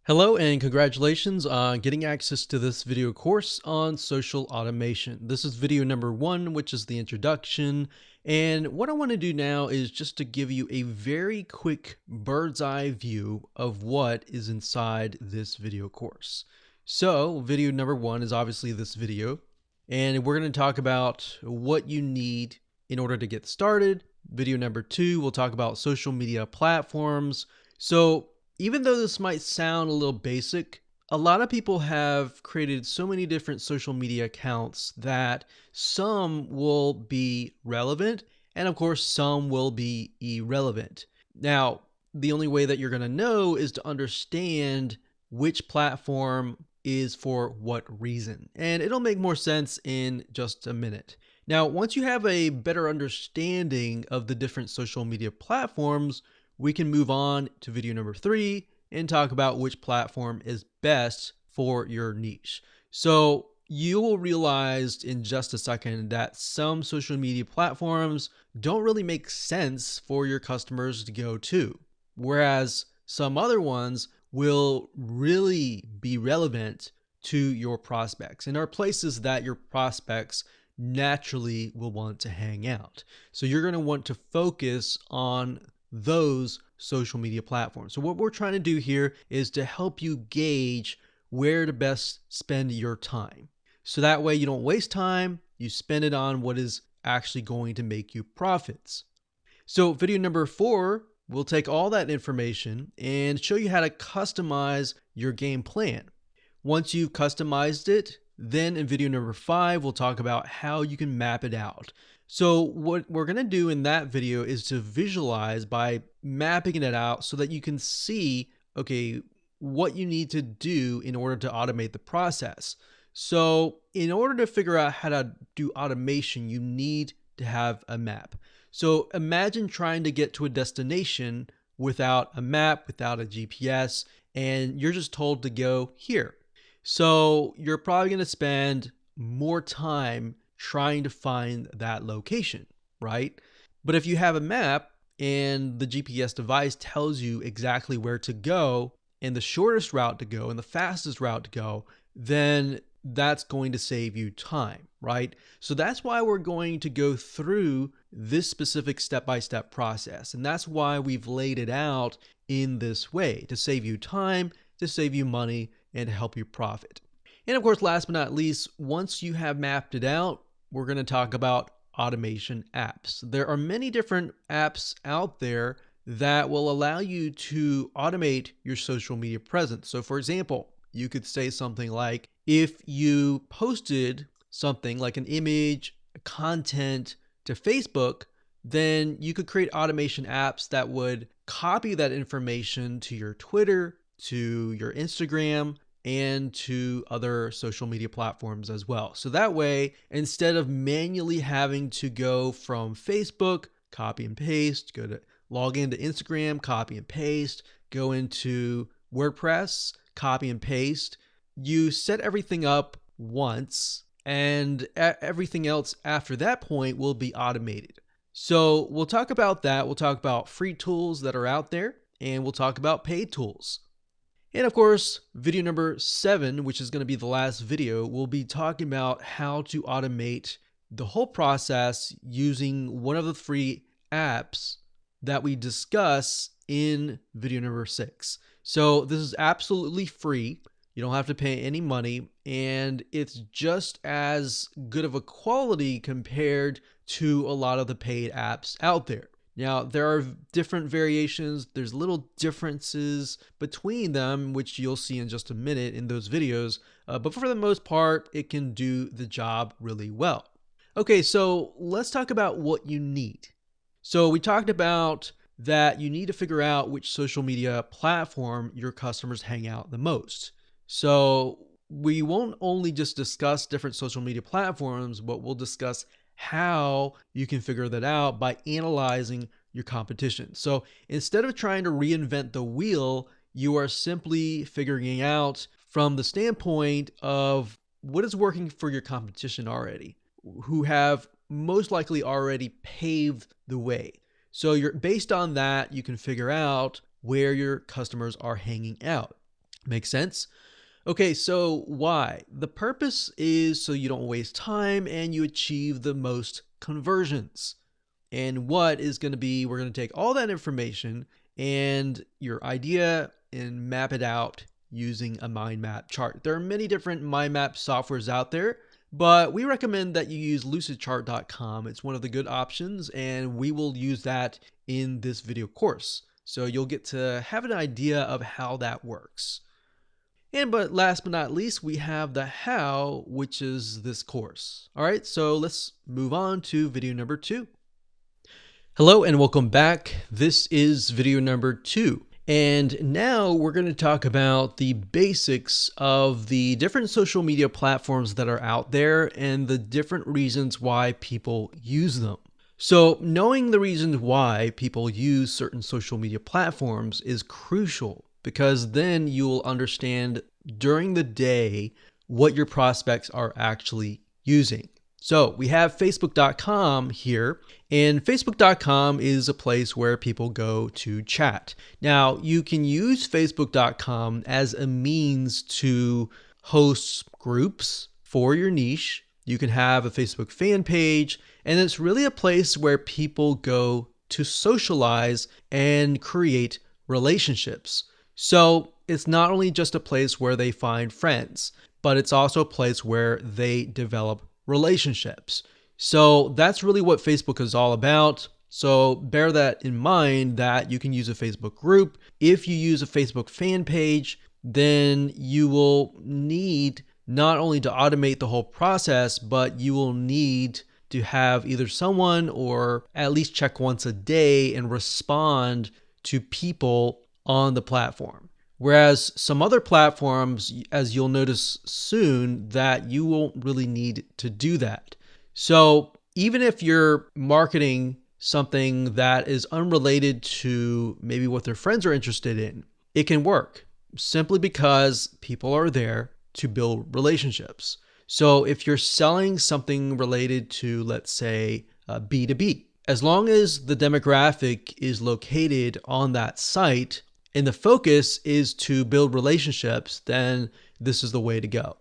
Hello and congratulations on getting access to this video course on social automation. This is video number 1, which is the introduction. And what I want to do now is just to give you a very quick bird's eye view of what is inside this video course. So video number 1 is obviously this video, and we're going to talk about what you need in order to get started. Video number 2, we'll talk about social media platforms. So even though this might sound a little basic, a lot of people have created so many different social media accounts that some will be relevant and of course some will be irrelevant. Now, the only way that you're going to know is to understand which platform is for what reason. And it'll make more sense in just a minute. Now, once you have a better understanding of the different social media platforms, we can move on to video number 3 and talk about which platform is best for your niche. So you will realize in just a second that some social media platforms don't really make sense for your customers to go to, whereas some other ones will really be relevant to your prospects and are places that your prospects naturally will want to hang out. So you're going to want to focus on those social media platforms. So what we're trying to do here is to help you gauge where to best spend your time. So that way you don't waste time, you spend it on what is actually going to make you profits. So video number 4, we'll take all that information and show you how to customize your game plan. Once you've customized it, then in video number 5, we'll talk about how you can map it out. So what we're going to do in that video is to visualize by mapping it out so that you can see, okay, what you need to do in order to automate the process. So in order to figure out how to do automation, you need to have a map. So imagine trying to get to a destination without a map, without a GPS, and you're just told to go here. So you're probably going to spend more time trying to find that location, right? But if you have a map and the GPS device tells you exactly where to go and the shortest route to go and the fastest route to go, then that's going to save you time, right? So that's why we're going to go through this specific step-by-step process. And that's why we've laid it out in this way, to save you time, to save you money, and to help you profit. And of course, last but not least, once you have mapped it out, we're going to talk about automation apps. There are many different apps out there that will allow you to automate your social media presence. So for example, you could say something like, if you posted something like an image, content to Facebook, then you could create automation apps that would copy that information to your Twitter, to your Instagram, and to other social media platforms as well. So that way, instead of manually having to go from Facebook, copy and paste, log into Instagram, copy and paste, go into WordPress, copy and paste, you set everything up once and everything else after that point will be automated. So we'll talk about that. We'll talk about free tools that are out there, and we'll talk about paid tools. And of course, video number 7, which is going to be the last video, we'll be talking about how to automate the whole process using one of the free apps that we discuss in video number 6. So this is absolutely free. You don't have to pay any money, and it's just as good of a quality compared to a lot of the paid apps out there. Now, there are different variations. There's little differences between them, which you'll see in just a minute in those videos. But for the most part, it can do the job really well. Okay, so let's talk about what you need. So we talked about that you need to figure out which social media platform your customers hang out the most. So we won't only just discuss different social media platforms, but we'll discuss how you can figure that out by analyzing your competition. So instead of trying to reinvent the wheel, you are simply figuring out from the standpoint of what is working for your competition already, who have most likely already paved the way. So based on that, you can figure out where your customers are hanging out. Makes sense? Okay, so why? The purpose is so you don't waste time and you achieve the most conversions. And what is going to be, we're going to take all that information and your idea and map it out using a mind map chart. There are many different mind map softwares out there, but we recommend that you use lucidchart.com. It's one of the good options, and we will use that in this video course. So you'll get to have an idea of how that works. And but last but not least, we have the how, which is this course. All right, so let's move on to video number 2. Hello and welcome back. This is video number 2. And now we're going to talk about the basics of the different social media platforms that are out there and the different reasons why people use them. So knowing the reasons why people use certain social media platforms is crucial, because then you'll understand during the day what your prospects are actually using. So we have Facebook.com here, and Facebook.com is a place where people go to chat. Now, you can use Facebook.com as a means to host groups for your niche. You can have a Facebook fan page, and it's really a place where people go to socialize and create relationships. So it's not only just a place where they find friends, but it's also a place where they develop relationships. So that's really what Facebook is all about. So bear that in mind, that you can use a Facebook group. If you use a Facebook fan page, then you will need not only to automate the whole process, but you will need to have either someone or at least check once a day and respond to people on the platform. Whereas some other platforms, as you'll notice soon, that you won't really need to do that. So even if you're marketing something that is unrelated to maybe what their friends are interested in, it can work simply because people are there to build relationships. So if you're selling something related to, let's say, B2B, as long as the demographic is located on that site, and the focus is to build relationships, then this is the way to go.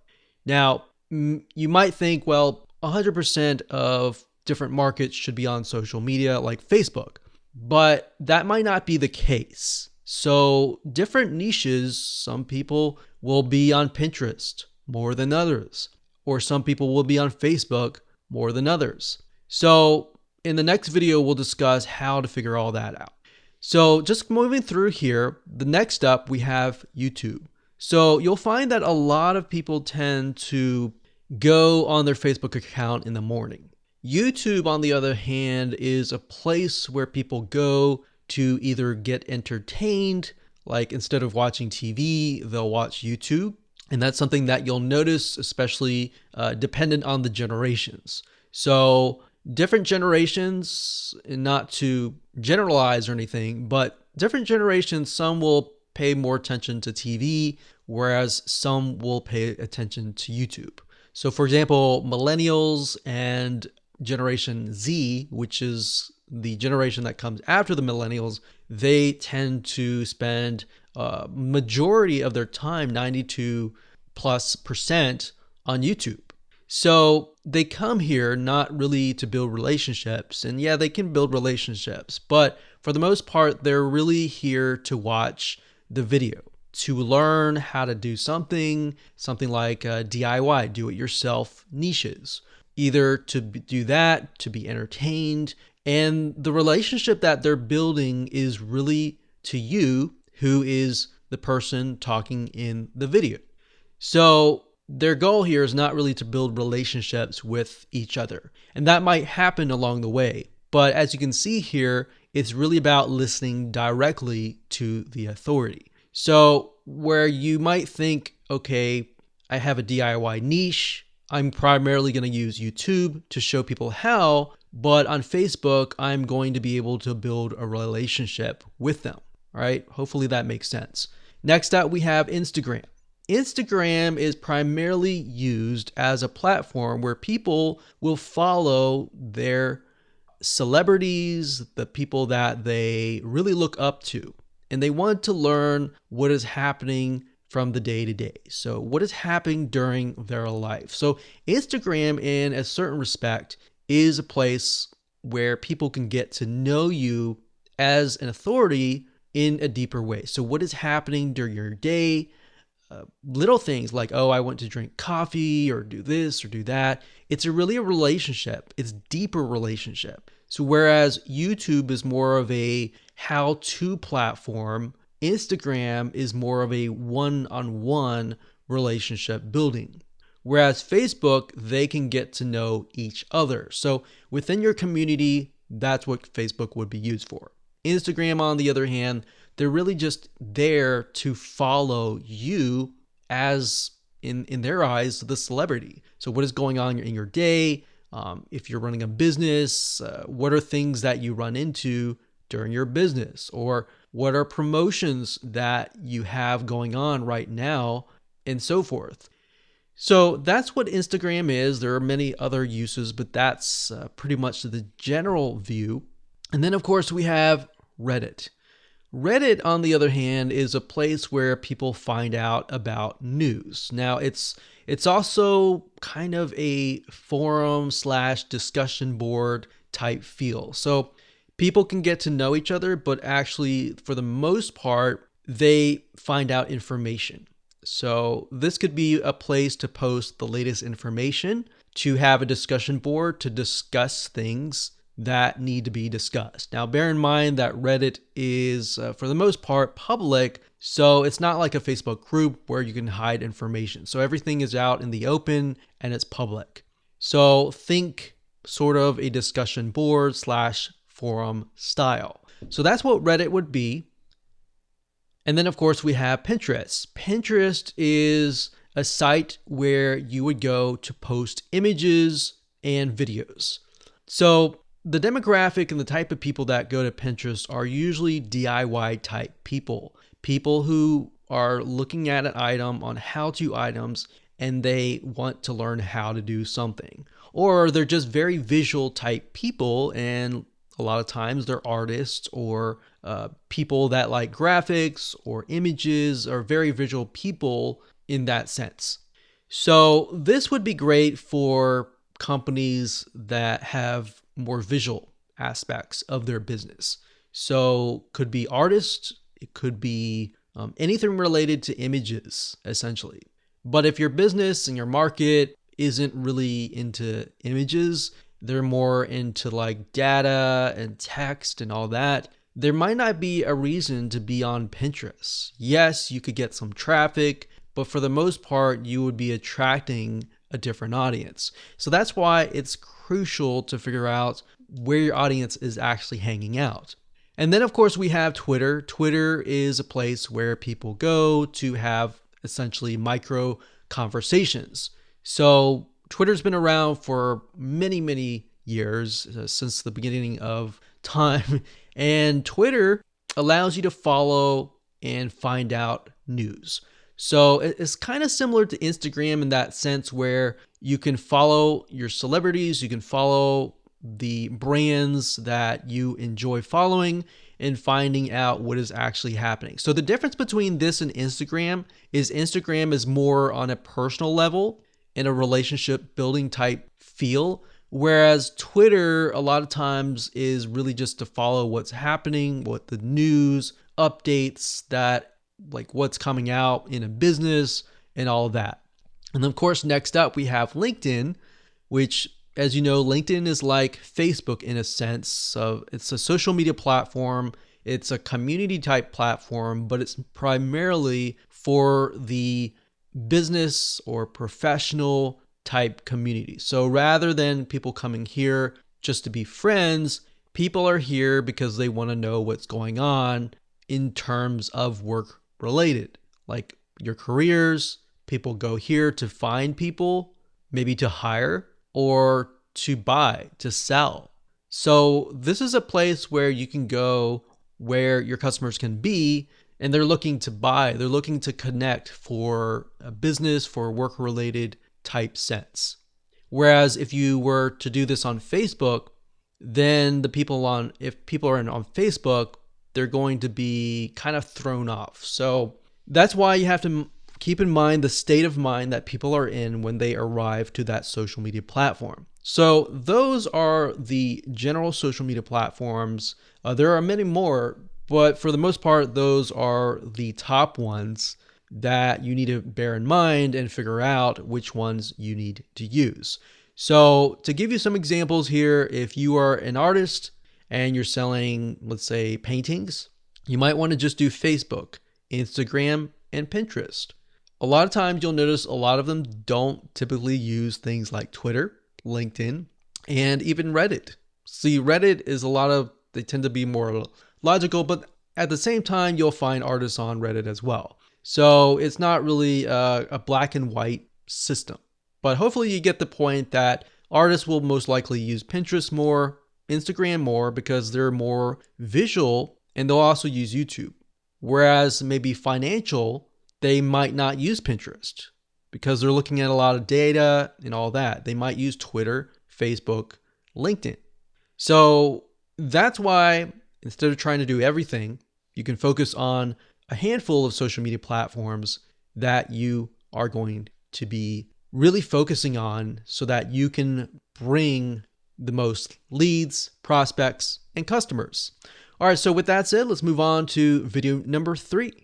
Now, you might think, well, 100% of different markets should be on social media like Facebook, but that might not be the case. So different niches, some people will be on Pinterest more than others, or some people will be on Facebook more than others. So in the next video, we'll discuss how to figure all that out. So just moving through here, the next up we have YouTube. So you'll find that a lot of people tend to go on their Facebook account in the morning. YouTube, on the other hand, is a place where people go to either get entertained, like instead of watching TV, they'll watch YouTube. And that's something that you'll notice, especially dependent on the generations. So different generations, and not to generalize or anything, but different generations, some will pay more attention to TV, whereas some will pay attention to YouTube. So for example, millennials and Generation Z, which is the generation that comes after the millennials, they tend to spend majority of their time, 92+% on YouTube. So they come here not really to build relationships, and yeah, they can build relationships, but for the most part, they're really here to watch the video, to learn how to do something like DIY, do-it-yourself niches, either to do that, to be entertained, and the relationship that they're building is really to you, who is the person talking in the video. So their goal here is not really to build relationships with each other. And that might happen along the way. But as you can see here, it's really about listening directly to the authority. So where you might think, okay, I have a DIY niche, I'm primarily going to use YouTube to show people how, but on Facebook, I'm going to be able to build a relationship with them. All right, hopefully that makes sense. Next up, we have Instagram. Instagram is primarily used as a platform where people will follow their celebrities, the people that they really look up to, and they want to learn what is happening from the day to day. So what is happening during their life? So Instagram, in a certain respect, is a place where people can get to know you as an authority in a deeper way. So what is happening during your day? Little things like, oh, I went to drink coffee or do this or do that. It's really a relationship. It's deeper relationship. So whereas YouTube is more of a how-to platform, Instagram is more of a one-on-one relationship building. Whereas Facebook, they can get to know each other. So within your community, that's what Facebook would be used for. Instagram, on the other hand, they're really just there to follow you as, in their eyes, the celebrity. So what is going on in your day? If you're running a business, what are things that you run into during your business? Or what are promotions that you have going on right now, and so forth. So that's what Instagram is. There are many other uses, but that's pretty much the general view. And then, of course, we have Reddit. Reddit, on the other hand, is a place where people find out about news. Now, it's also kind of a forum / discussion board type feel. So people can get to know each other, but actually, for the most part, they find out information. So this could be a place to post the latest information, to have a discussion board to discuss things that need to be discussed. Now, bear in mind that Reddit is, for the most part, public, so it's not like a Facebook group where you can hide information. So everything is out in the open and it's public. So think sort of a discussion board / forum style. So that's what Reddit would be. And then, of course, we have Pinterest. Pinterest is a site where you would go to post images and videos. So the demographic and the type of people that go to Pinterest are usually DIY type people. People who are looking at an item on how-to items and they want to learn how to do something. Or they're just very visual type people, and a lot of times they're artists or people that like graphics or images, or very visual people in that sense. So this would be great for companies that have more visual aspects of their business. So could be artists, it could be anything related to images, essentially. But if your business and your market isn't really into images, they're more into like data and text and all that, there might not be a reason to be on Pinterest. Yes, you could get some traffic, but for the most part, you would be attracting a different audience. So that's why it's crucial to figure out where your audience is actually hanging out. And then, of course, we have Twitter. Twitter is a place where people go to have essentially micro conversations. So Twitter's been around for many, many years, since the beginning of time. And Twitter allows you to follow and find out news. So it's kind of similar to Instagram in that sense, where you can follow your celebrities, you can follow the brands that you enjoy following and finding out what is actually happening. So the difference between this and Instagram is more on a personal level, in a relationship building type feel, whereas Twitter a lot of times is really just to follow what's happening, what the news updates, that like what's coming out in a business and all of that. And of course, next up we have LinkedIn, which, as you know, LinkedIn is like Facebook in a sense. So it's a social media platform. It's a community type platform, but it's primarily for the business or professional type community. So rather than people coming here just to be friends, people are here because they want to know what's going on in terms of work related, like your careers. People go here to find people, maybe to hire or to buy, to sell. So this is a place where you can go where your customers can be, and they're looking to buy, they're looking to connect for a business, for work related type sense. Whereas if you were to do this on Facebook, then if people are on Facebook, they're going to be kind of thrown off. So that's why you have to keep in mind the state of mind that people are in when they arrive to that social media platform. So those are the general social media platforms. There are many more, but for the most part, those are the top ones that you need to bear in mind and figure out which ones you need to use. So to give you some examples here, if you are an artist and you're selling, let's say, paintings, you might want to just do Facebook, Instagram, and Pinterest. A lot of times you'll notice a lot of them don't typically use things like Twitter, LinkedIn, and even Reddit. See, Reddit is they tend to be more logical, but at the same time, you'll find artists on Reddit as well. So it's not really a black and white system. But hopefully you get the point that artists will most likely use Pinterest more, Instagram more, because they're more visual, and they'll also use YouTube. Whereas maybe financial, they might not use Pinterest because they're looking at a lot of data and all that. They might use Twitter, Facebook, LinkedIn. So that's why instead of trying to do everything, you can focus on a handful of social media platforms that you are going to be really focusing on so that you can bring the most leads, prospects, and customers. All right, so with that said, let's move on to video number 3.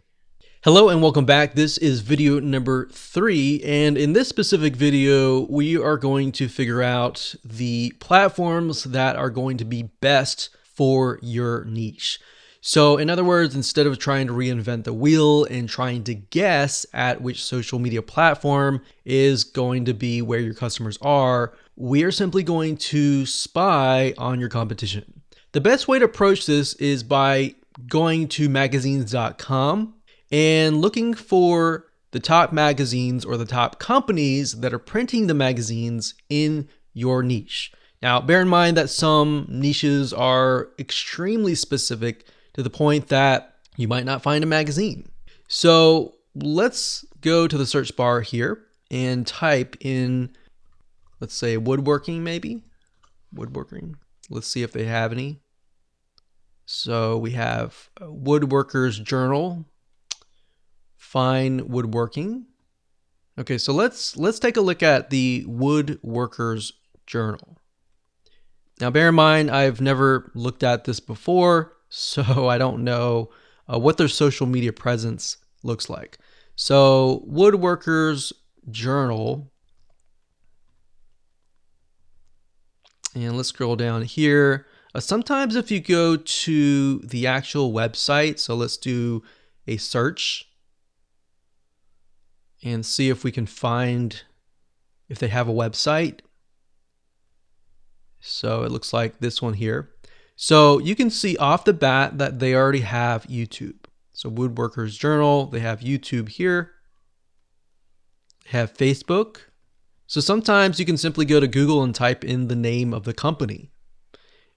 Hello and welcome back. This is video number 3, and in this specific video, we are going to figure out the platforms that are going to be best for your niche. So in other words, instead of trying to reinvent the wheel and trying to guess at which social media platform is going to be where your customers are, we are simply going to spy on your competition. The best way to approach this is by going to magazines.com and looking for the top magazines or the top companies that are printing the magazines in your niche. Now, bear in mind that some niches are extremely specific to the point that you might not find a magazine. So let's go to the search bar here and type in, let's say, woodworking maybe. Woodworking. Let's see if they have any. So we have Woodworkers Journal, Fine Woodworking. Okay, so let's take a look at the Woodworkers Journal. Now, bear in mind, I've never looked at this before, so I don't know what their social media presence looks like. So Woodworkers Journal, and let's scroll down here. Sometimes if you go to the actual website, so let's do a search and see if we can find if they have a website. So it looks like this one here. So you can see off the bat that they already have YouTube. So Woodworkers Journal, they have YouTube here. They have Facebook. So sometimes you can simply go to Google and type in the name of the company,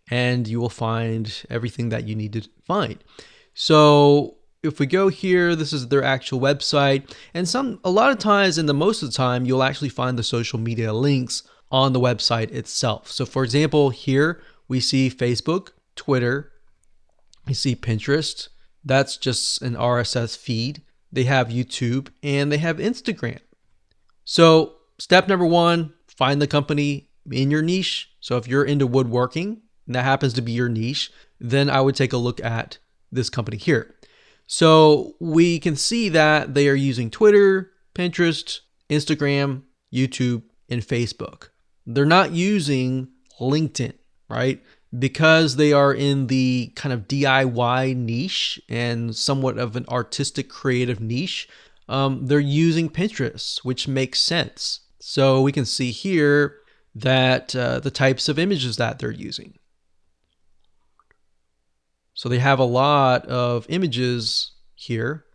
and you will find everything that you need to find. So if we go here, this is their actual website, and a lot of times, and the most of the time, you'll actually find the social media links on the website itself. So for example, here we see Facebook, Twitter, we see Pinterest. That's just an RSS feed. They have YouTube and they have Instagram. So step number 1, find the company in your niche. So if you're into woodworking and that happens to be your niche, then I would take a look at this company here. So we can see that they are using Twitter, Pinterest, Instagram, YouTube, and Facebook. They're not using LinkedIn, right? Because they are in the kind of DIY niche and somewhat of an artistic creative niche, they're using Pinterest, which makes sense. So we can see here that the types of images that they're using. So they have a lot of images here.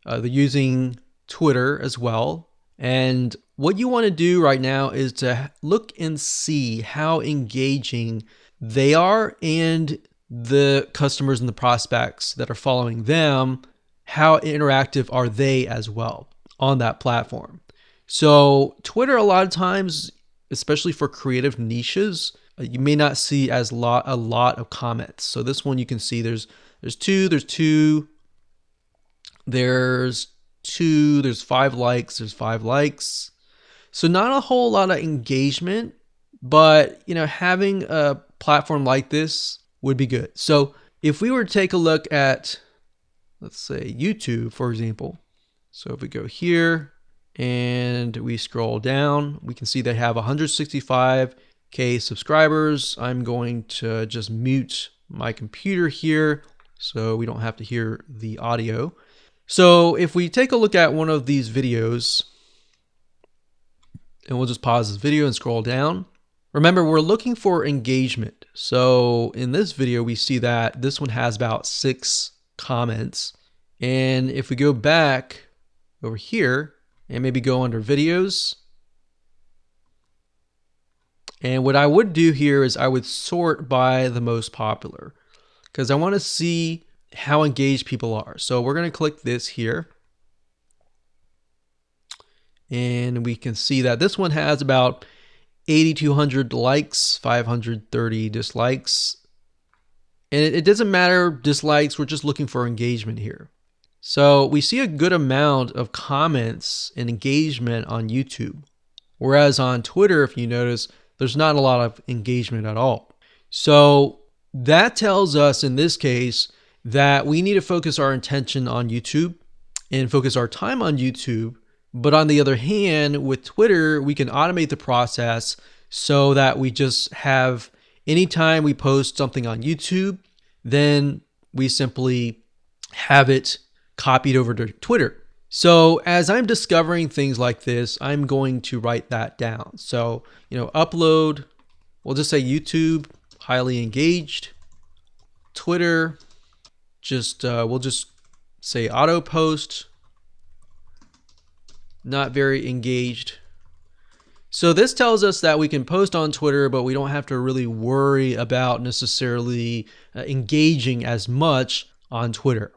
They're using Twitter as well. And what you want to do right now is to look and see how engaging they are and the customers and the prospects that are following them, how interactive are they as well on that platform. So Twitter, a lot of times, especially for creative niches, you may not see a lot of comments. So this one you can see there's 2, there's 2, there's 5 likes, there's 5 likes. So not a whole lot of engagement, but having a platform like this would be good. So if we were to take a look at, let's say, YouTube, for example. So if we go here and we scroll down, we can see they have 165K subscribers. I'm going to just mute my computer here so we don't have to hear the audio. So if we take a look at one of these videos, and we'll just pause this video and scroll down. Remember, we're looking for engagement. So in this video, we see that this one has about 6 comments. And if we go back over here and maybe go under videos, and what I would do here is I would sort by the most popular because I want to see how engaged people are. So we're going to click this here. And we can see that this one has about 8,200 likes, 530 dislikes. And it doesn't matter dislikes, we're just looking for engagement here. So we see a good amount of comments and engagement on YouTube. Whereas on Twitter, if you notice, there's not a lot of engagement at all. So that tells us in this case that we need to focus our attention on YouTube and focus our time on YouTube. But on the other hand, with Twitter, we can automate the process so that we just have, anytime we post something on YouTube, then we simply have it copied over to Twitter. So as I'm discovering things like this, I'm going to write that down. So, upload, we'll just say YouTube, highly engaged. Twitter, we'll just say auto post, not very engaged. So this tells us that we can post on Twitter, but we don't have to really worry about necessarily engaging as much on Twitter.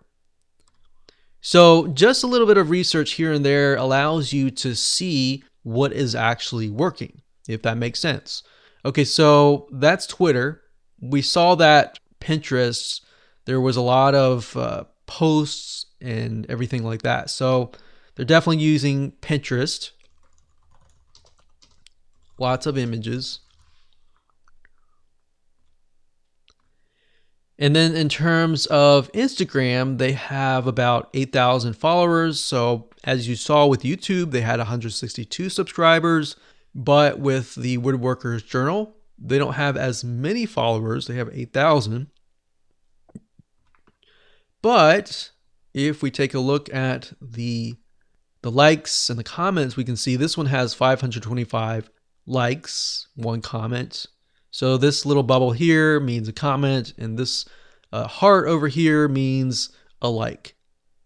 So just a little bit of research here and there allows you to see what is actually working, if that makes sense. Okay, so that's Twitter. We saw that Pinterest, there was a lot of posts and everything like that. So they're definitely using Pinterest. Lots of images. And then in terms of Instagram, they have about 8,000 followers. So as you saw with YouTube, they had 162 subscribers. But with the Woodworkers Journal, they don't have as many followers. They have 8,000. But if we take a look at the likes and the comments, we can see this one has 525 likes, 1 comment. So this little bubble here means a comment, and this heart over here means a like.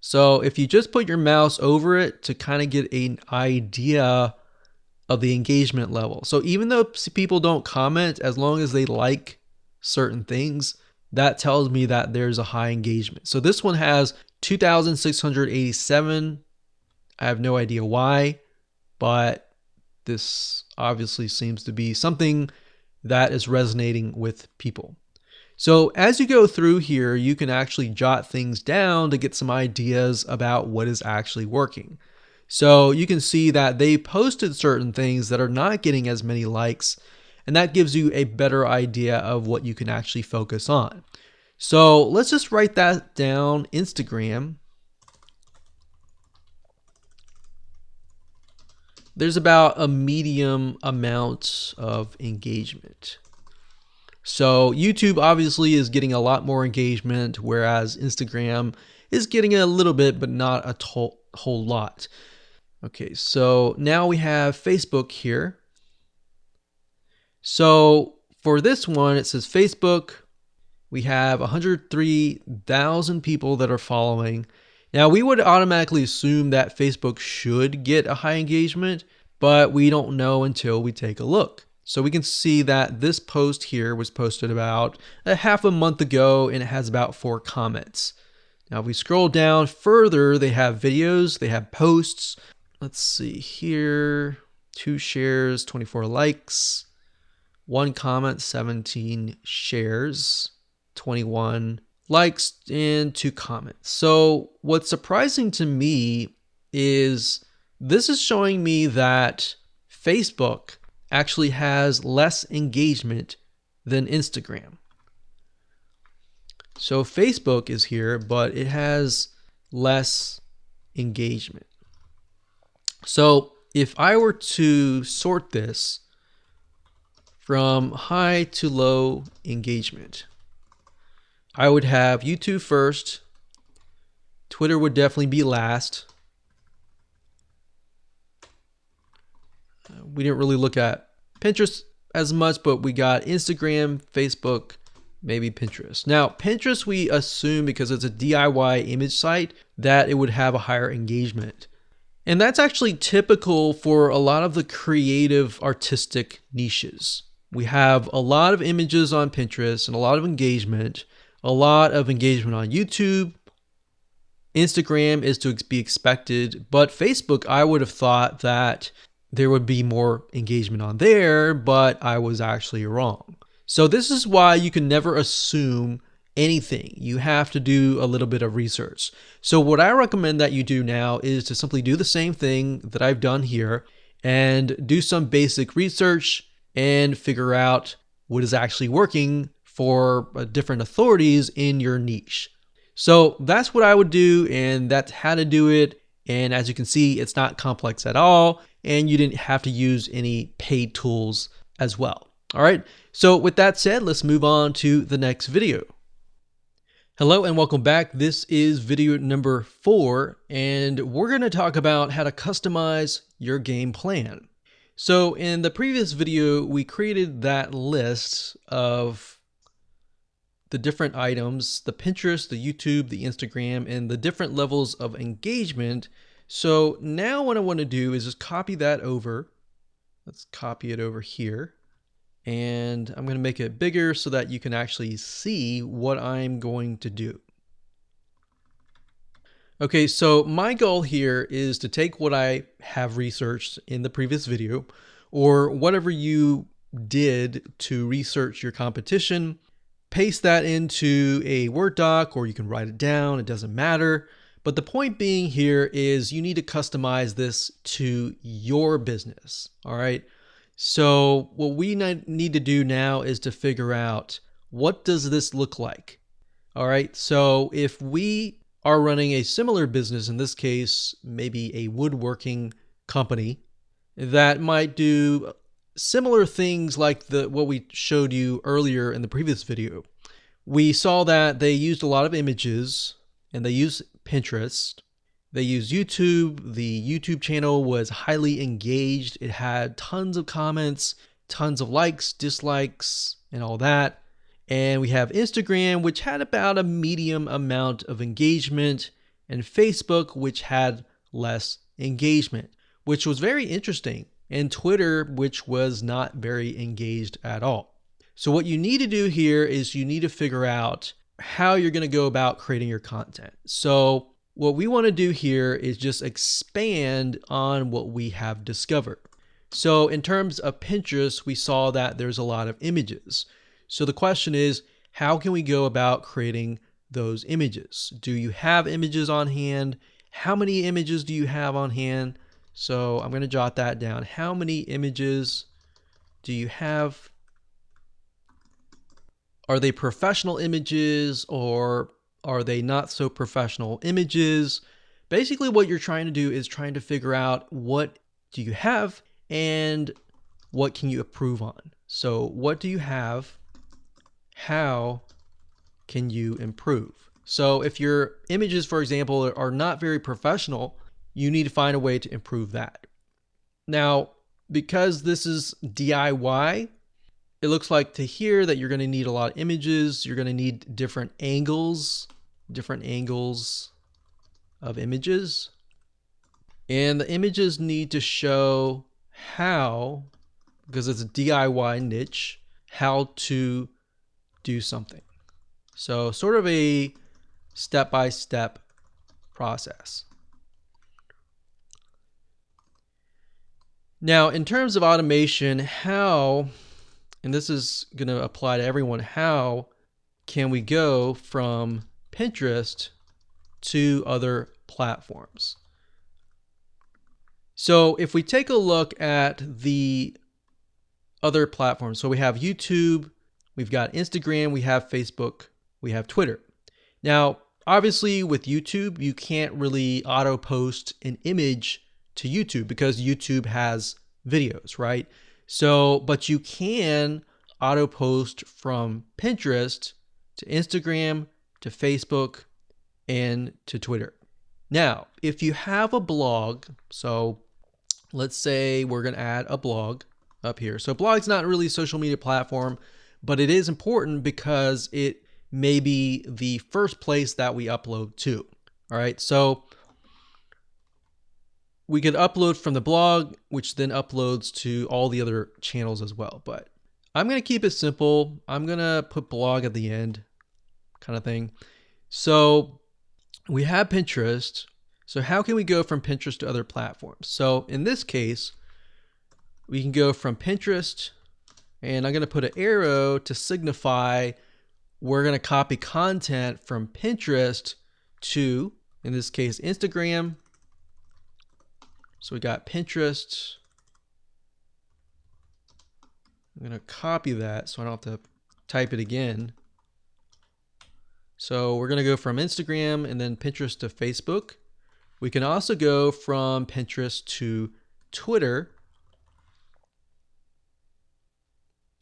So if you just put your mouse over it to kind of get an idea of the engagement level. So even though people don't comment, as long as they like certain things, that tells me that there's a high engagement. So this one has 2,687. I have no idea why, but this obviously seems to be something that is resonating with people. So as you go through here, you can actually jot things down to get some ideas about what is actually working. So you can see that they posted certain things that are not getting as many likes, and that gives you a better idea of what you can actually focus on. So let's just write that down. Instagram. There's about a medium amount of engagement. So YouTube obviously is getting a lot more engagement, whereas Instagram is getting a little bit, but not a whole lot. Okay, so now we have Facebook here. So for this one, it says Facebook. We have 103,000 people that are following. Now, we would automatically assume that Facebook should get a high engagement, but we don't know until we take a look. So we can see that this post here was posted about a half a month ago, and it has about 4 comments. Now, if we scroll down further, they have videos, they have posts. Let's see here, 2 shares, 24 likes, 1 comment, 17 shares, 21 likes, and 2 comments. So what's surprising to me is this is showing me that Facebook actually has less engagement than Instagram. So Facebook is here, but it has less engagement. So if I were to sort this from high to low engagement, I would have YouTube first, Twitter would definitely be last. We didn't really look at Pinterest as much, but we got Instagram, Facebook, maybe Pinterest. Now, Pinterest, we assume because it's a DIY image site that it would have a higher engagement. And that's actually typical for a lot of the creative artistic niches. We have a lot of images on Pinterest and a lot of engagement on YouTube. Instagram is to be expected, but Facebook, I would have thought that there would be more engagement on there, but I was actually wrong. So this is why you can never assume anything. You have to do a little bit of research. So what I recommend that you do now is to simply do the same thing that I've done here and do some basic research and figure out what is actually working for different authorities in your niche. So that's what I would do, and that's how to do it. And as you can see, it's not complex at all, and you didn't have to use any paid tools as well. All right, so with that said, let's move on to the next video. Hello and welcome back. This is video number 4, and we're going to talk about how to customize your game plan. So in the previous video, we created that list of the different items, the Pinterest, the YouTube, the Instagram, and the different levels of engagement. So now what I want to do is just copy that over. Let's copy it over here. And I'm going to make it bigger so that you can actually see what I'm going to do. Okay, so my goal here is to take what I have researched in the previous video, or whatever you did to research your competition, paste that into a Word doc, or you can write it down, it doesn't matter. But the point being here is you need to customize this to your business, all right? So what we need to do now is to figure out, what does this look like? All right, so if we are running a similar business, in this case, maybe a woodworking company that might do similar things like what we showed you earlier in the previous video. We saw that they used a lot of images and they used Pinterest. They used YouTube. The YouTube channel was highly engaged. It had tons of comments, tons of likes, dislikes, and all that. And we have Instagram, which had about a medium amount of engagement, and Facebook, which had less engagement, which was very interesting, and Twitter, which was not very engaged at all. So what you need to do here is you need to figure out how you're going to go about creating your content. So what we want to do here is just expand on what we have discovered. So in terms of Pinterest, we saw that there's a lot of images. So the question is, how can we go about creating those images? Do you have images on hand? How many images do you have on hand? So I'm going to jot that down. How many images do you have? Are they professional images, or are they not so professional images? Basically what you're trying to do is trying to figure out, what do you have and what can you improve on? So what do you have? How can you improve? So if your images, for example, are not very professional, you need to find a way to improve that. Now, because this is DIY, it looks like to here that you're going to need a lot of images. You're going to need different angles of images. And the images need to show how, because it's a DIY niche, how to do something. So sort of a step-by-step process. Now, in terms of automation, how, and this is going to apply to everyone, how can we go from Pinterest to other platforms? So if we take a look at the other platforms, so we have YouTube, we've got Instagram, we have Facebook, we have Twitter. Now, obviously with YouTube, you can't really auto post an image to YouTube because YouTube has videos, right? So, but you can auto post from Pinterest to Instagram to Facebook and to Twitter. Now, if you have a blog, so let's say we're going to add a blog up here. So blog's not really a social media platform, but it is important because it may be the first place that we upload to. All right, so we could upload from the blog, which then uploads to all the other channels as well. But I'm going to keep it simple. I'm going to put blog at the end kind of thing. So we have Pinterest. So how can we go from Pinterest to other platforms? So in this case, we can go from Pinterest, and I'm going to put an arrow to signify we're going to copy content from Pinterest to, in this case, Instagram. So we got Pinterest. I'm going to copy that so I don't have to type it again. So we're going to go from Instagram and then Pinterest to Facebook. We can also go from Pinterest to Twitter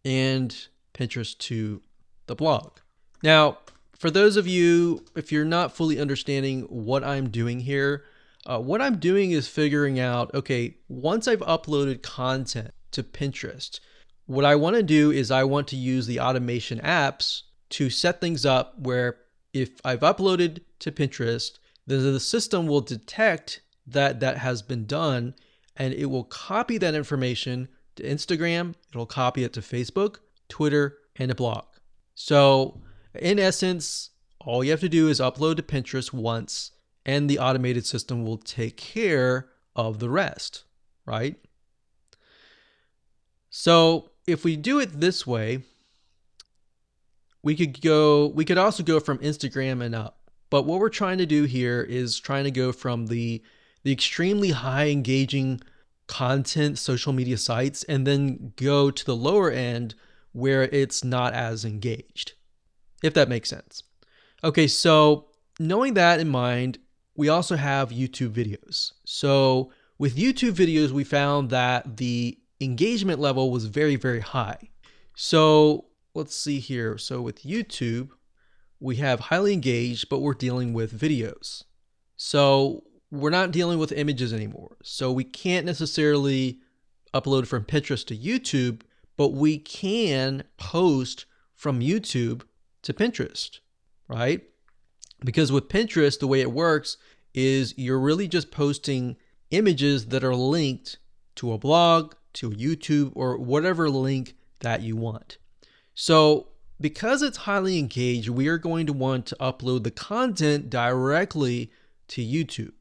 and Pinterest to the blog. Now, for those of you, if you're not fully understanding what I'm doing here, what I'm doing is figuring out, okay, once I've uploaded content to Pinterest, what I want to do is I want to use the automation apps to set things up where if I've uploaded to Pinterest, then the system will detect that that has been done, and it will copy that information to Instagram, it'll copy it to Facebook, Twitter, and a blog. So in essence, all you have to do is upload to Pinterest once, and the automated system will take care of the rest, right? So if we do it this way, we could also go from Instagram and up. But what we're trying to do here is trying to go from the extremely high engaging content social media sites and then go to the lower end where it's not as engaged, if that makes sense. Okay, so knowing that in mind, we also have YouTube videos. So with YouTube videos, we found that the engagement level was very, very high. So let's see here. So with YouTube, we have highly engaged, but we're dealing with videos. So we're not dealing with images anymore. So we can't necessarily upload from Pinterest to YouTube, but we can post from YouTube to Pinterest, right? Because with Pinterest, the way it works is you're really just posting images that are linked to a blog, to YouTube, or whatever link that you want. So because it's highly engaged, we are going to want to upload the content directly to YouTube.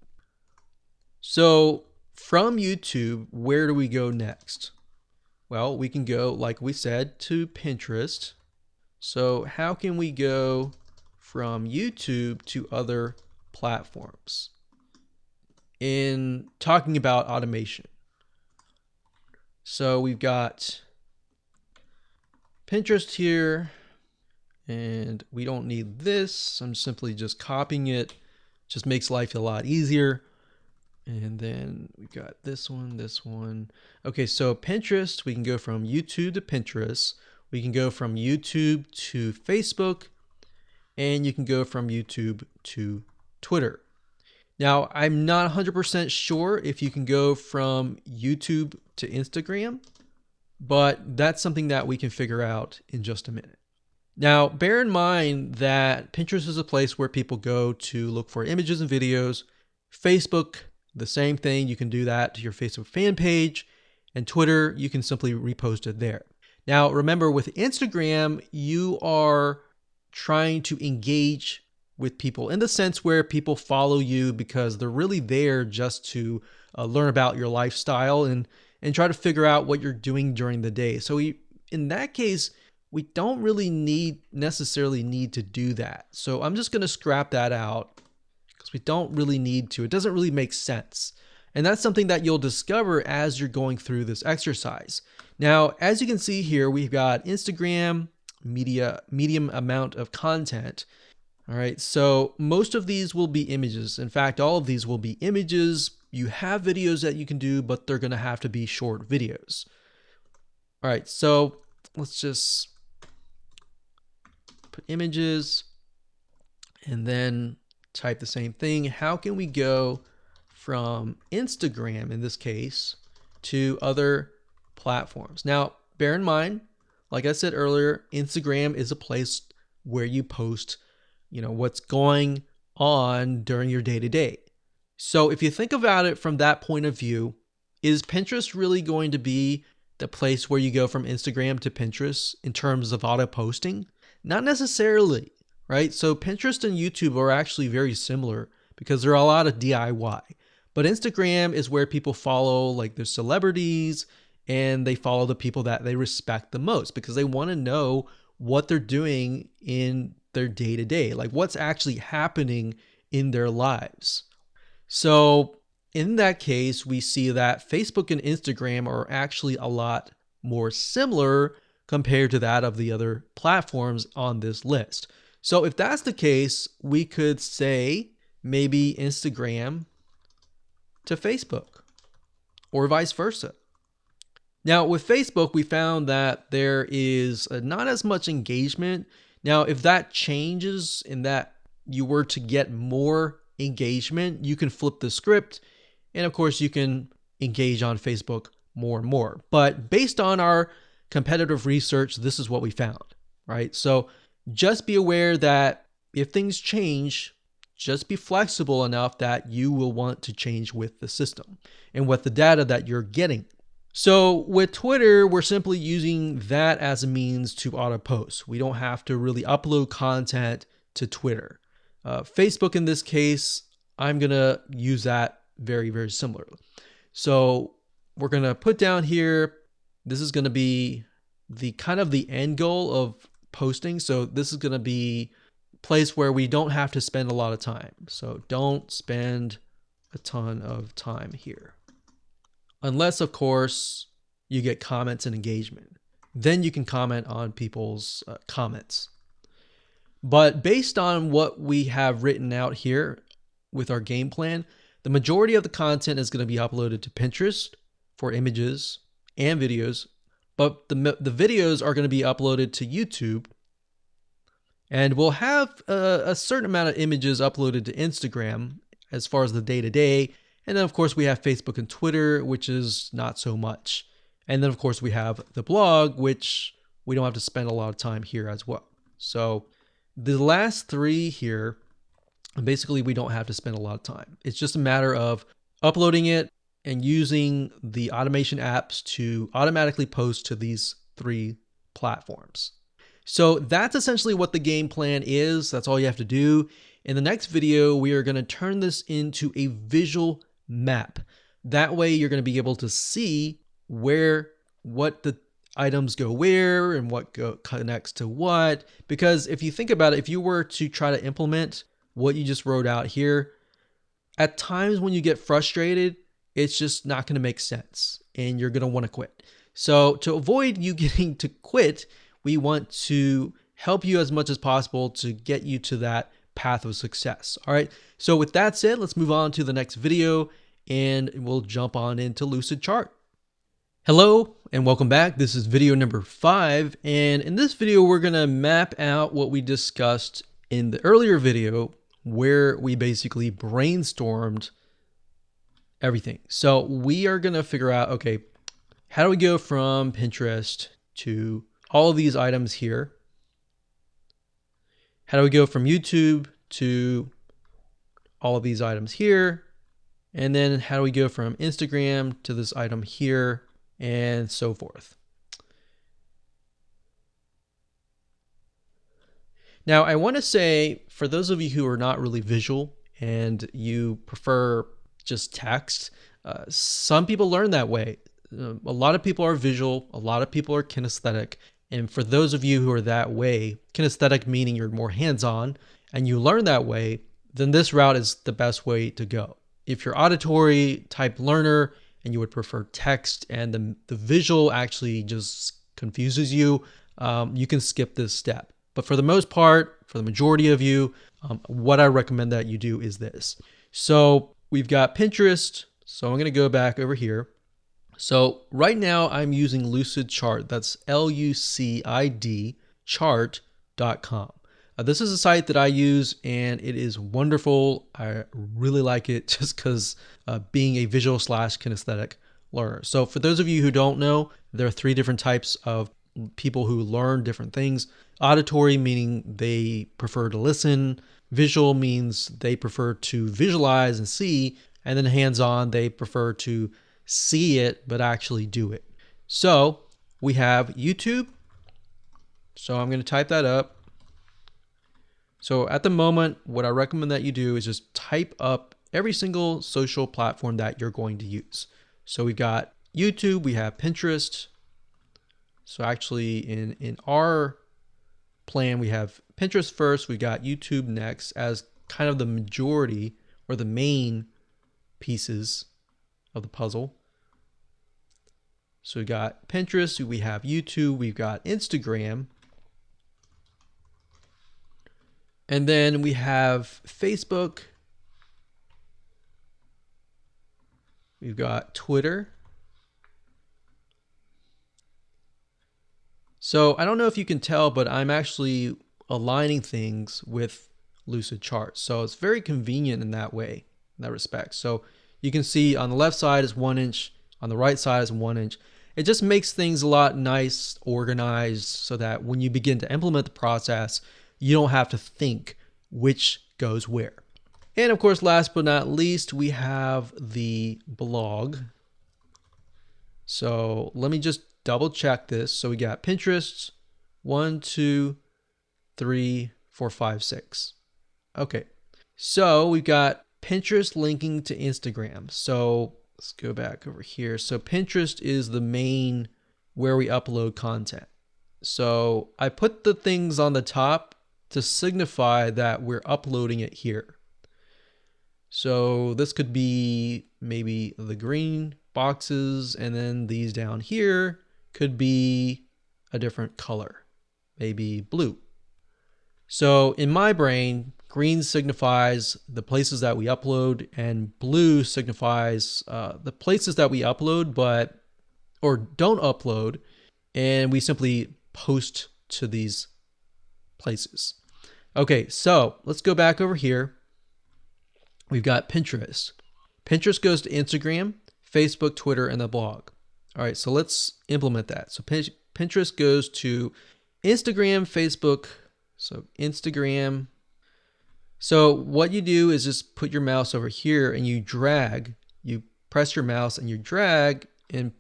So from YouTube, where do we go next? Well, we can go, like we said, to Pinterest. So how can we go from YouTube to other platforms in talking about automation? So we've got Pinterest here, and we don't need this. I'm simply just copying it. Just makes life a lot easier. And then we've got this one, this one. Okay, so Pinterest, we can go from YouTube to Pinterest. We can go from YouTube to Facebook, and you can go from YouTube to Twitter. Now, I'm not 100% sure if you can go from YouTube to Instagram, but that's something that we can figure out in just a minute. Now, bear in mind that Pinterest is a place where people go to look for images and videos. Facebook, the same thing. You can do that to your Facebook fan page. And Twitter, you can simply repost it there. Now, remember, with Instagram, you are trying to engage with people in the sense where people follow you because they're really there just to learn about your lifestyle and try to figure out what you're doing during the day. So in that case, we don't really necessarily need to do that. So I'm just going to scrap that out because we don't really need to. It doesn't really make sense. And that's something that you'll discover as you're going through this exercise. Now, as you can see here, we've got Instagram, medium amount of content. All right, so most of these will be images. In fact, all of these will be images. You have videos that you can do, but they're gonna have to be short videos. All right, so let's just put images and then type the same thing. How can we go from Instagram, in this case, to other platforms? Now, bear in mind, like I said earlier, Instagram is a place where you post, what's going on during your day-to-day. So if you think about it from that point of view, is Pinterest really going to be the place where you go from Instagram to Pinterest in terms of auto posting? Not necessarily, right? So Pinterest and YouTube are actually very similar because there are a lot of DIY. But Instagram is where people follow like their celebrities, and they follow the people that they respect the most because they want to know what they're doing in their day-to-day, like what's actually happening in their lives. So in that case, we see that Facebook and Instagram are actually a lot more similar compared to that of the other platforms on this list. So if that's the case, we could say maybe Instagram to Facebook or vice versa. Now with Facebook, we found that there is not as much engagement. Now, if that changes in that you were to get more engagement, you can flip the script, and of course you can engage on Facebook more and more. But based on our competitive research, this is what we found, right? So just be aware that if things change, just be flexible enough that you will want to change with the system and with the data that you're getting. So with Twitter, we're simply using that as a means to auto post. We don't have to really upload content to Twitter. Facebook, in this case, I'm gonna use that very, very similarly. So we're gonna put down here, this is gonna be the kind of the end goal of posting. So this is gonna be a place where we don't have to spend a lot of time. So don't spend a ton of time here. Unless, of course, you get comments and engagement. Then you can comment on people's comments. But based on what we have written out here with our game plan, the majority of the content is going to be uploaded to Pinterest for images and videos, but the videos are going to be uploaded to YouTube, and we'll have a certain amount of images uploaded to Instagram as far as the day-to-day. And then of course we have Facebook and Twitter, which is not so much. And then of course we have the blog, which we don't have to spend a lot of time here as well. So the last three here, basically we don't have to spend a lot of time. It's just a matter of uploading it and using the automation apps to automatically post to these three platforms. So that's essentially what the game plan is. That's all you have to do. In the next video, we are going to turn this into a visual map. That way you're going to be able to see what the items go where and what connects to what. Because if you think about it, if you were to try to implement what you just wrote out here, at times when you get frustrated, it's just not going to make sense and you're going to want to quit. So to avoid you getting to quit, we want to help you as much as possible to get you to that path of success. All right. So with that said, let's move on to the next video and we'll jump on into Lucidchart. Hello and welcome back. This is video number 5. And in this video, we're going to map out what we discussed in the earlier video where we basically brainstormed everything. So we are going to figure out, okay, how do we go from Pinterest to all of these items here? How do we go from YouTube to all of these items here? And then how do we go from Instagram to this item here and so forth? Now, I want to say for those of you who are not really visual and you prefer just text, some people learn that way. A lot of people are visual, a lot of people are kinesthetic. And for those of you who are that way, kinesthetic meaning you're more hands-on and you learn that way, then this route is the best way to go. if you're auditory type learner and you would prefer text and the visual actually just confuses you, you can skip this step. But for the most part, for the majority of you, what I recommend that you do is this. So we've got Pinterest. So I'm going to go back over here. So right now I'm using Lucid Chart. That's LUCID chart.com. This is a site that I use and it is wonderful. I really like it just because being a visual / kinesthetic learner. So for those of you who don't know, there are 3 different types of people who learn different things. Auditory, meaning they prefer to listen. Visual means they prefer to visualize and see. And then hands-on, they prefer to see it, but actually do it. So we have YouTube. So I'm going to type that up. So at the moment, what I recommend that you do is just type up every single social platform that you're going to use. So we've got YouTube, we have Pinterest. So actually in our plan, we have Pinterest first, we got YouTube next as kind of the majority or the main pieces of the puzzle. So we got Pinterest, we have YouTube, we've got Instagram. And then we have Facebook. We've got Twitter. So I don't know if you can tell, but I'm actually aligning things with Lucid Charts. So it's very convenient in that way, in that respect. So you can see on the left side is 1 inch, on the right side is 1 inch. It just makes things a lot nice, organized, so that when you begin to implement the process, you don't have to think which goes where. And of course, last but not least, we have the blog. So let me just double check this. So we got Pinterest, 1, 2, 3, 4, 5, 6. Okay. So we've got Pinterest linking to Instagram. So let's go back over here. So Pinterest is the main where we upload content. So I put the things on the top to signify that we're uploading it here. So this could be maybe the green boxes, and then these down here could be a different color, maybe blue. So in my brain, green signifies the places that we upload, and blue signifies the places that we upload or don't upload, and we simply post to these places. Okay, so let's go back over here. We've got Pinterest. Pinterest goes to Instagram, Facebook, Twitter, and the blog. All right, so let's implement that. So Pinterest goes to Instagram, Facebook, so Instagram. So what you do is just put your mouse over here and you drag, you press your mouse and you drag and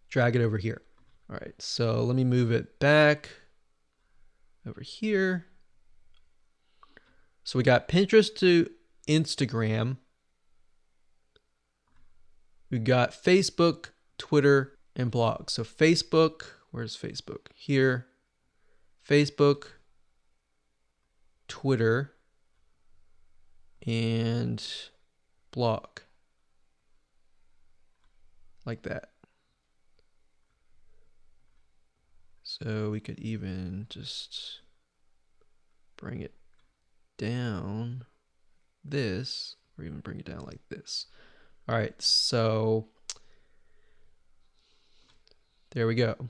drag it over here. All right, so let me move it back over here. So we got Pinterest to Instagram. We got Facebook, Twitter, and blog. So Facebook, where's Facebook? Here. Facebook, Twitter, and blog. Like that. So we could even just bring it down this, or even bring it down like this. All right, so there we go.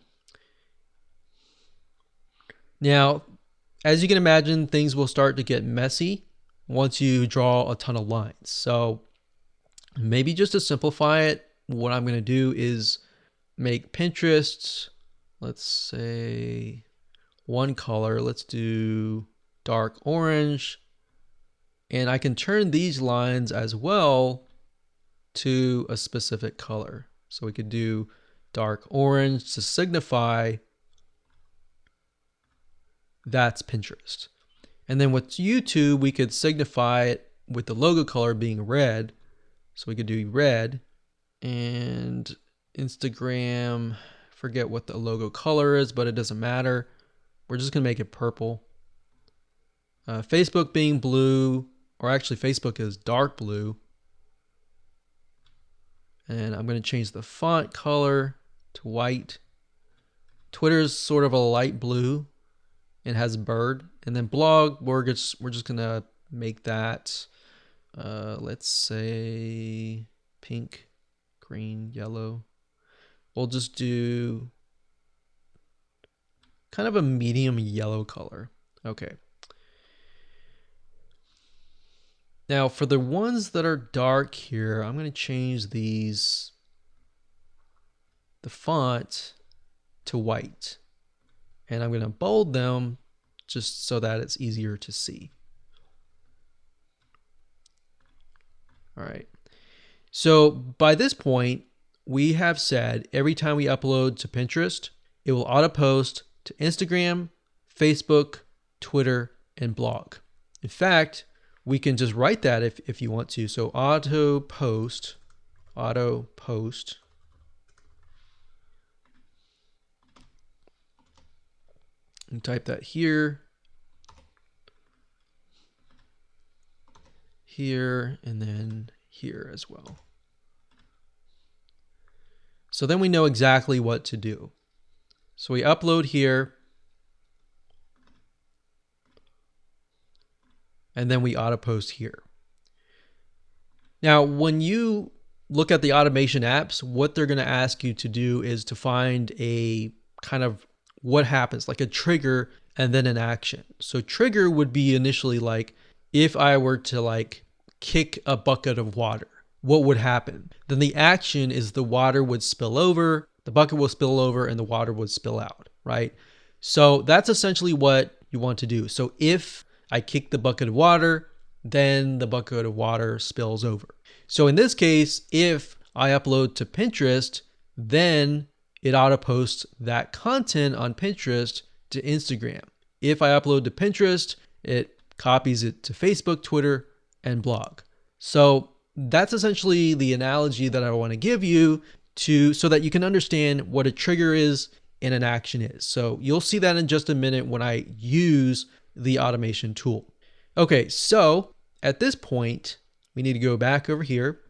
Now, as you can imagine, things will start to get messy once you draw a ton of lines. So maybe just to simplify it, what I'm going to do is make Pinterest, let's say one color. Let's do dark orange. And I can turn these lines as well to a specific color. So we could do dark orange to signify that's Pinterest. And then with YouTube, we could signify it with the logo color being red. So we could do red. And Instagram, forget what the logo color is, but it doesn't matter. We're just gonna make it purple. Facebook being blue, or actually Facebook is dark blue. And I'm going to change the font color to white. Twitter's sort of a light blue and has a bird. And then blog, we're just going to make that, let's say pink, green, yellow. We'll just do kind of a medium yellow color. Okay. Now for the ones that are dark here, I'm going to change the font to white. And I'm going to bold them just so that it's easier to see. All right. So by this point, we have said every time we upload to Pinterest, it will auto post to Instagram, Facebook, Twitter, and blog. In fact, we can just write that if you want to. So auto post, and type that here, and then here as well. So then we know exactly what to do. So we upload here, and then we auto post here. Now, when you look at the automation apps, what they're going to ask you to do is to find a kind of what happens, like a trigger and then an action. So trigger would be initially like, if I were to like kick a bucket of water, what would happen? Then the action is the water would spill over, the bucket will spill over, and the water would spill out, right? So that's essentially what you want to do. So if I kick the bucket of water, then the bucket of water spills over. So in this case, if I upload to Pinterest, then it auto posts that content on Pinterest to Instagram. If I upload to Pinterest, it copies it to Facebook, Twitter, and blog. So that's essentially the analogy that I want to give you so that you can understand what a trigger is and an action is. So you'll see that in just a minute when I use the automation tool. Okay, so at this point, we need to go back over here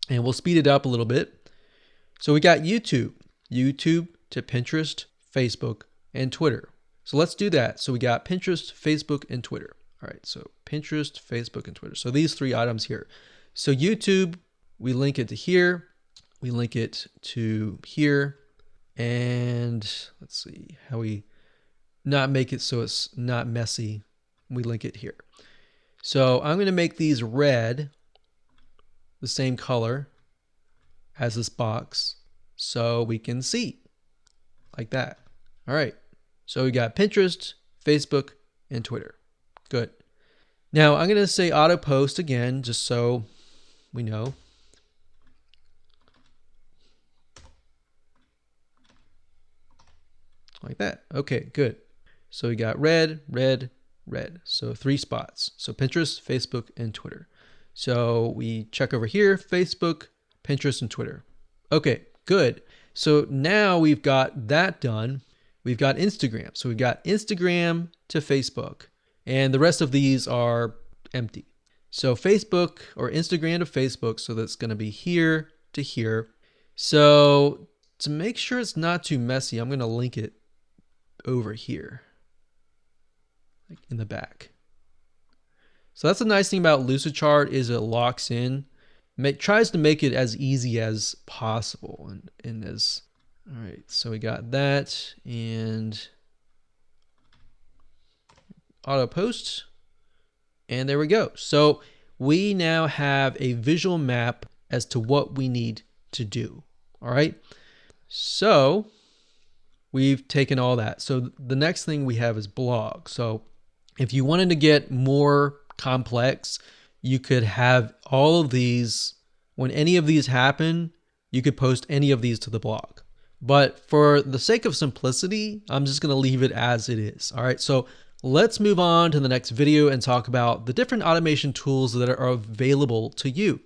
and we'll speed it up a little bit. So we got YouTube to Pinterest, Facebook, and Twitter. So let's do that. So we got Pinterest, Facebook, and Twitter. All right, so Pinterest, Facebook, and Twitter. So these three items here. So YouTube, we link it to here. We link it to here. And let's see how we not make it so it's not messy. We link it here. So I'm going to make these red, the same color as this box, so we can see like that. All right. So we got Pinterest, Facebook, and Twitter. Good. Now I'm going to say auto post again, just so we know. Like that. Okay, good. So we got red, red, red. So 3 spots. So Pinterest, Facebook, and Twitter. So we check over here, Facebook, Pinterest, and Twitter. Okay, good. So now we've got that done. We've got Instagram. So we've got Instagram to Facebook. And the rest of these are empty. So Facebook or Instagram to Facebook. So that's going to be here to here. So to make sure it's not too messy, I'm going to link it over here, like in the back. So that's the nice thing about Lucidchart is it locks in, tries to make it as easy as possible. And as, all right, so we got that and auto post, and there we go. So we now have a visual map as to what we need to do. All right. So we've taken all that. So the next thing we have is blog. So if you wanted to get more complex, you could have all of these, when any of these happen, you could post any of these to the blog. But for the sake of simplicity, I'm just going to leave it as it is. All right. So let's move on to the next video and talk about the different automation tools that are available to you.